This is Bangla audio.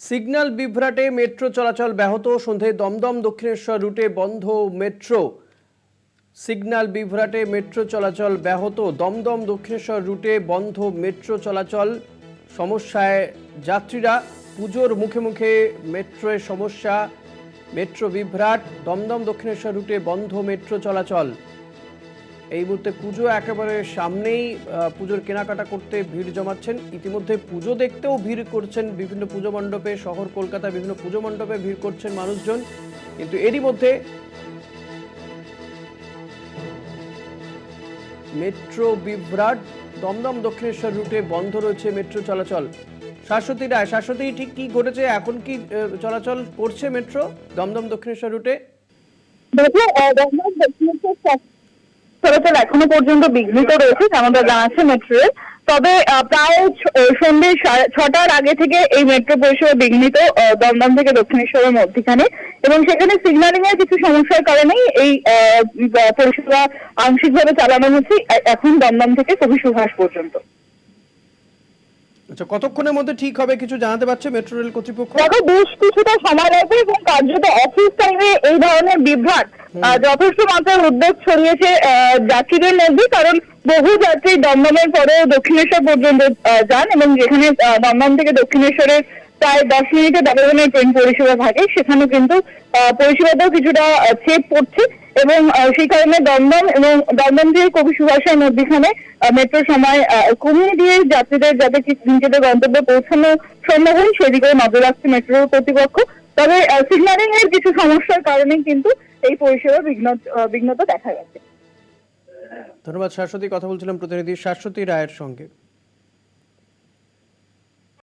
সিগন্যাল বিভ্রাটে মেট্রো চলাচল ব্যাহত, সন্ধ্যায় দমদম দক্ষিণেশ্বর রুটে বন্ধ মেট্রো। সিগন্যাল বিভ্রাটে মেট্রো চলাচল ব্যাহত, দমদম দক্ষিণেশ্বর রুটে বন্ধ মেট্রো চলাচল। সমস্যায় যাত্রীরা, পুজোর মুখে মুখে মেট্রোয় সমস্যা, মেট্রো বিভ্রাট, দমদম দক্ষিণেশ্বর রুটে বন্ধ মেট্রো চলাচল। এই মুহূর্তে পুজো একেবারে সামনেই, পুজোর কেনাকাটা করতে ভিড় জমাচ্ছেন। ইতিমধ্যে পুজো দেখতেও ভিড় করছেন বিভিন্ন পুজো মণ্ডপে, শহর কলকাতার বিভিন্ন পুজো মণ্ডপে ভিড় করছেন মানুষজন। কিন্তু এরই মধ্যে মেট্রো বিভ্রাট, দমদম দক্ষিণেশ্বর রুটে বন্ধ রয়েছে মেট্রো চলাচল। শাশ্বতী রায়, শাশ্বতী, ঠিক কি ঘটেছে? এখন কি চলাচল করছে মেট্রো দমদম দক্ষিণেশ্বর রুটে? চলাচল এখনো পর্যন্ত বিঘ্নিত রয়েছে, যেমনটা জানাচ্ছে মেট্রো রেল। তবে প্রায় সন্ধ্যে 6টার আগে থেকে এই মেট্রো পরিষেবা বিঘ্নিত দমদম থেকে দক্ষিণেশ্বরের মধ্যখানে, এবং সেখানে সিগন্যালিং এর কিছু সমস্যার কারণেই এই পরিষেবা আংশিকভাবে চালানো হচ্ছে এখন দমদম থেকে কবি সুভাষ পর্যন্ত। আচ্ছা, কতক্ষণের মধ্যে ঠিক হবে কিছু জানাতে পারছে মেট্রো রেল কর্তৃপক্ষ? দেখো, বেশ কিছুটা সময় লাগবে এবং কার্যত অফিস টাইমে এই ধরনের বিভ্রাট যথেষ্ট মাত্রার উদ্বেগ ছড়িয়েছে যাত্রীদের মধ্যে। কারণ বহু যাত্রী দমদমের পরে দক্ষিণেশ্বর পর্যন্ত যান, এবং যেখানে দমদম থেকে দক্ষিণেশ্বরের প্রায় 10 মিনিটের ব্যবধানে ট্রেন পরিষেবা থাকে, সেখানে কিন্তু পরিষেবাতেও কিছুটা ছেদ পড়ছে। এবং সেই কারণে দমদম এবং দমদম থেকে কবি সুভাষের মধ্যখানে মেট্রোর সময় কমিয়ে দিয়ে যাত্রীদের যাতে নিজেদের গন্তব্যে পৌঁছানো সম্ভব হয় সেদিকে নজর রাখছে মেট্রো কর্তৃপক্ষ। তবে সিগন্যালিং এর কিছু সমস্যার কারণে কিন্তু এই পরিষেবা বিঘ্নত দেখা গেছে। ধন্যবাদ শাশ্বতী। কথা বলছিলাম প্রতিনিধি শাশ্বতী রায়ের সঙ্গে।